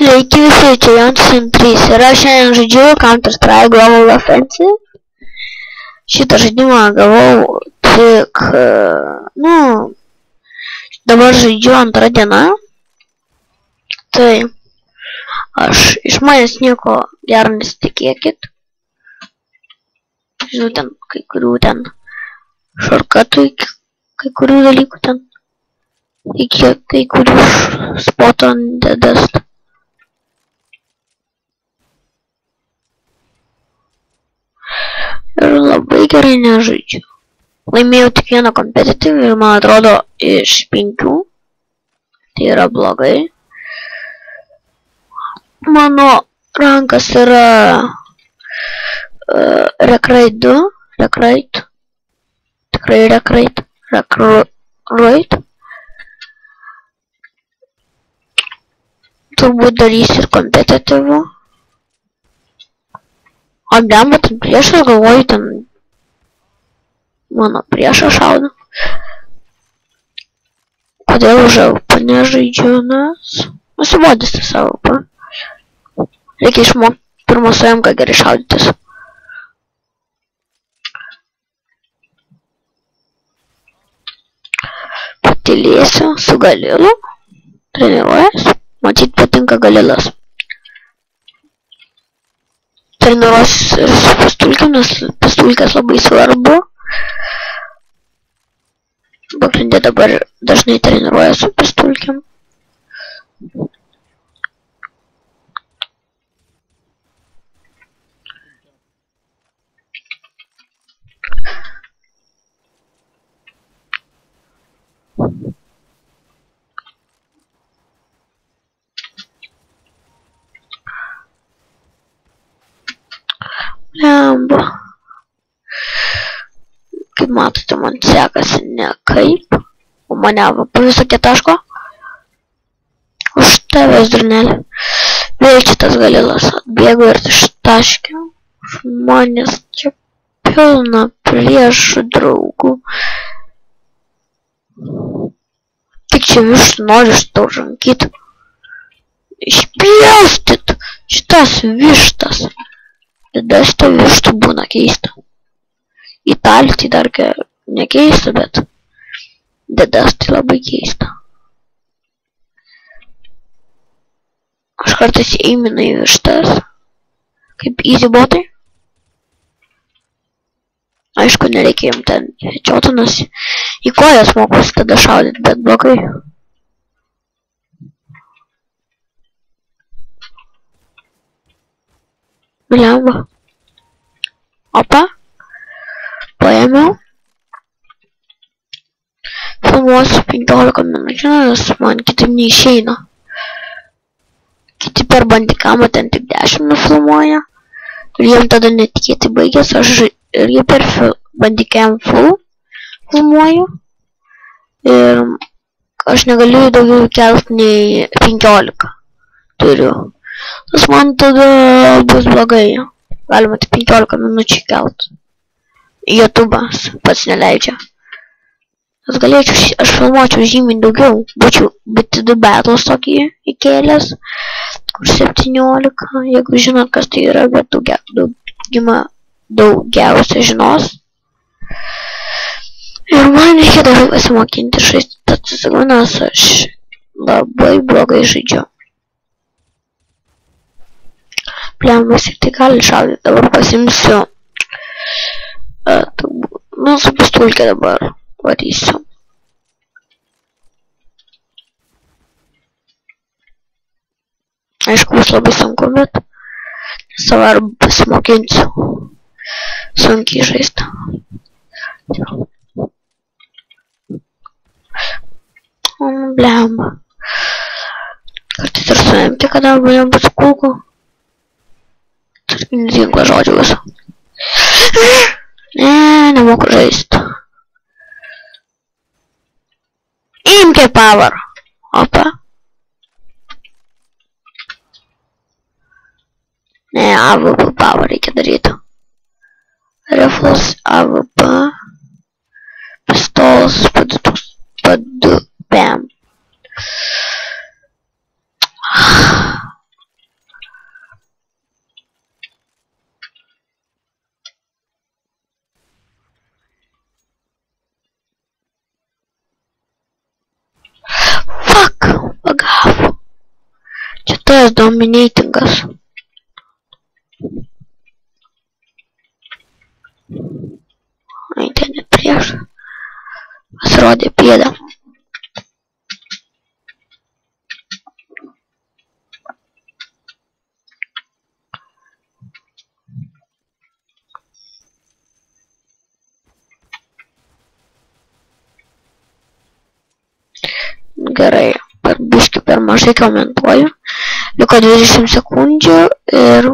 Sveiki visi, čia Jontas3 ir aš šiandien žaidžiu Counter-Strike Global Offensive. Šitą žaidimą gavau tik, dabar žaidžiu antrą dieną. Tai aš iš manęs nieko gero nesitikėkit. Žinau, ten kai kurių ten šorkatų, kai kurių dalykų ten. Iki kai kurių spoto dedast. Ir labai gerai nežaidžiu. Laimėjau tik vieną competitive ir man atrodo iš 5. Tai yra blogai. Mano rankas yra Recruit 2. Recruit. Tikrai Recruit. Turbūt darys ir competitive. O blemba, ten priešas, galvoju, ten mano priešą šaudo. Kodėl už AWP nežaidžiu, nes nusibodęs tas AWP. Reikia išmokti pirmą su MK gerai šaudytis. Patylėsiu su Galilu. Treniruojas. Matyt, patinka Galilas. Treniruosiu ir su pastulkėm, nes pastulkės labai svarbu. Pagrindė dabar dažnai treniruoju su pastulkėm. Lemba. Kaip matote, man sekasi ne kaip. O mane AWP visokie taško. Už tavęs, durnelį. Vėl šitas Galilas atbėgo ir ištaškė. Žmonės čia pilna priešų draugų. Tik čia vištų nori ištaužankyti. Išpjaustyt šitas vištas. Tada šitą vištų būna keista. Italį tai dar nekeista, bet dedas tai labai keista. Aš kartais įeiminu į vištas, kaip easy botai. Aišku, nereikia jam ten headshot'as, į kojas mokosi tada šaudyti, bet blogai. Blemba. Opa. Paėmiau. Filmuosiu 15 minučių, nes man kitaip neišeina. Kiti per bandikamą ten tik 10 nufilmuoja. Ir jiem tada netikėtai baigės. Aš irgi per bandikam full filmuoju. Ir aš negaliu daugiau kelti nei 15 turiu. Tas man tada bus blogai. Galima tik 15 minučių kelt. YouTube'as pats neleidžia. Aš galėčiau, aš filmuočiau žymiai daugiau. Būčiau BT2 battles tokį įkėlęs. Kur 17. Jeigu žinot, kas tai yra, bet daugiausia žinos. Ir man reikia dabar pasimokinti žaisti. Tad susigūnas aš labai blogai žaidžiu. Plemmas ir tai gali šaudyti. Dabar pasimsiu. Su pastulkė dabar varysiu. Aišku, bus labai sunku, bet savo pasimokinsiu. Sunkiai žaisti. Blemba. Kartais ir suimti, kada man bus kulkų. Tarkim, ginklą žodžiu visą. Nemoku žaisti. Imkė power. Opa. Ne, AWP power reikia daryti. Rifles, AWP. Pistols, padu, bam. naujas dominatingas. Ai, ten net prieš. Pasirodė pėdą. Gerai, biškį per mažai komentuoju. Liko 20 sekundžių ir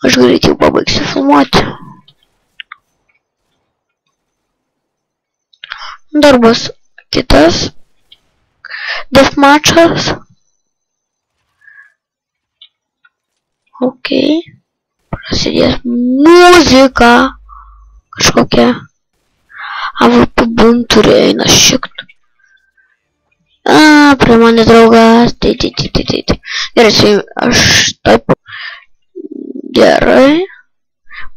aš greit jau pabaigsiu filmuoti. Dar bus kitas deathmatchas. Ok. Prasidės muzika. Kažkokia. AVP bunturi eina šikt. Prie mane draugas. Tai. Gerai, aš taip. Gerai.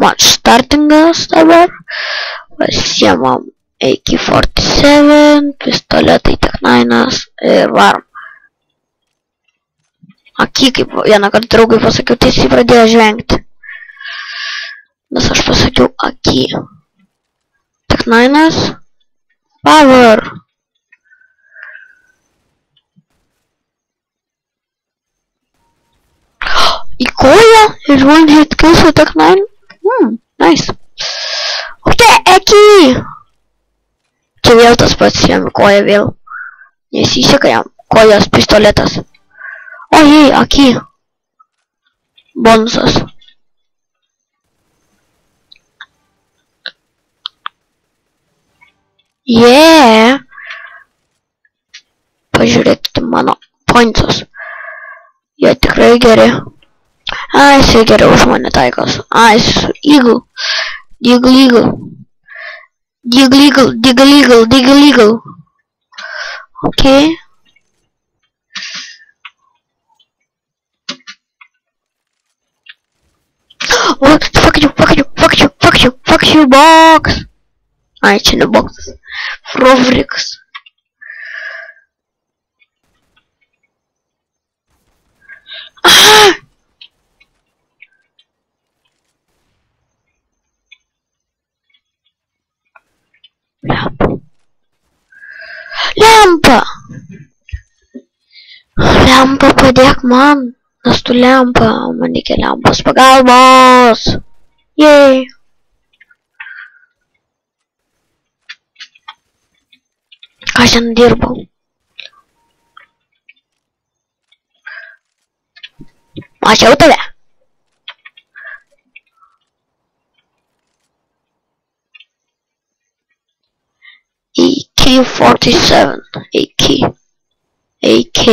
Match startingas dabar. Pasiemam AK-47, pistoletai Tech-9 ir varom. Aki, kaip vieną kartą draugui pasakiau, tai jis pradėjo žvengti. Nes aš pasakiau Aki. Tech-9. Power. Į koją ir one hit kill su Tech-9. Nice. Ok, Aki. Čia vėl tas pats jam koja vėl. Nesiseka jam kojos pistoletas. O jei, Aki. Bonusas. Yeah. Pažiūrėkite mano pointsus. Jie tikrai geri. Jisai geriau už mane taikos. Jis su Eagle. Deagle. Okay. What? Fuck you, box. Čia ne boxas. Frovriks. Lempa, padėk man, nes tu lempa, man reikia lempos pagalbos. Jei. Ką šiandien dirbau? Mačiau tave. AK-47. AK.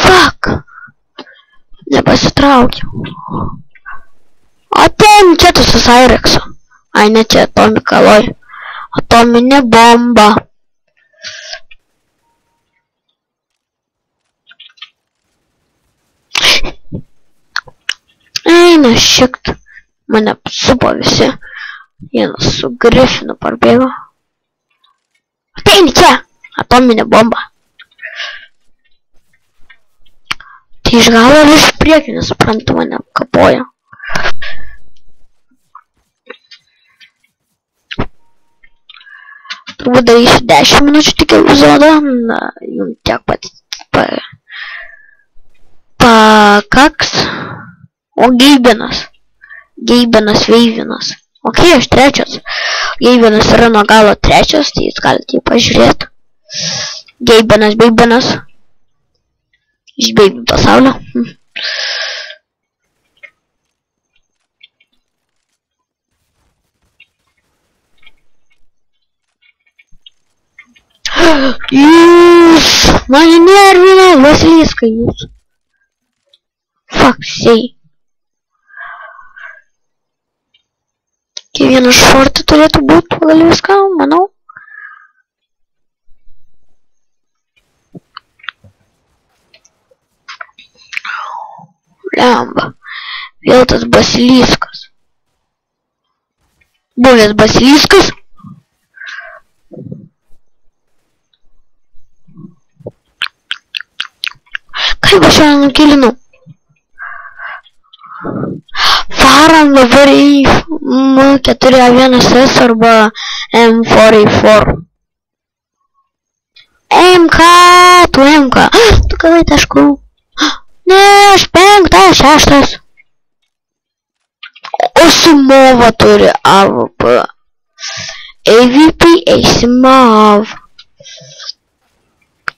Fuck. Nepasitraukiau. O ten čia tu su Cyreksu. Ai, ne čia Atomikaloj. Atominė bomba. Eina šikt. Mane supo visi. Vienas su Griffinu parbėgo. Ateini čia. Atominė bomba. Tai iš galo ir iš priekį, nesuprantu, mane kapoja. Turbūt darysiu 10 minučių tik epizodą. Na, jums tiek pat pakaks. O Geibenas Veivinas. Ok, aš trečias. Geibenas yra nuo galo trečias, tai jūs galite jį pažiūrėti. Geibenas. Iš beibių pasaulio. Jūs mane nervina, Vasiliskai jūs. Fuck, sei. Vienas šortai turėtų būti pagal viską, manau. Lemba. Vėl tas Basiliskas. Buvęs Basiliskas. aš jau nukilinu. Varam dabar į M4A1S arba M4A4. MK, tu MK. Tu gavai taškų. Ne, aš 5, 6. Asimova turi AVP. AVP Asimov.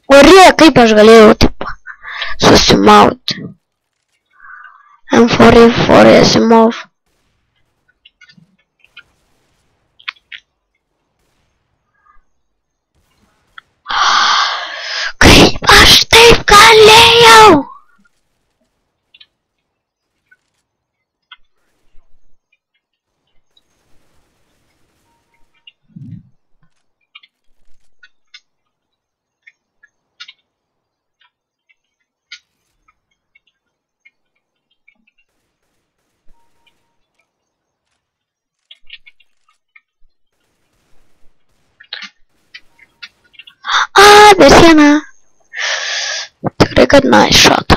Ore, kaip aš galėjau taip susimauti. M4A4 Asimov. Kaip aš taip galėjau? Per sieną. Tikrai, kad nice shot.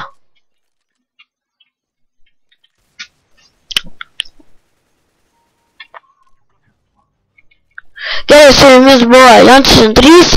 Gerai, su jumis buvo Jontas Antrys.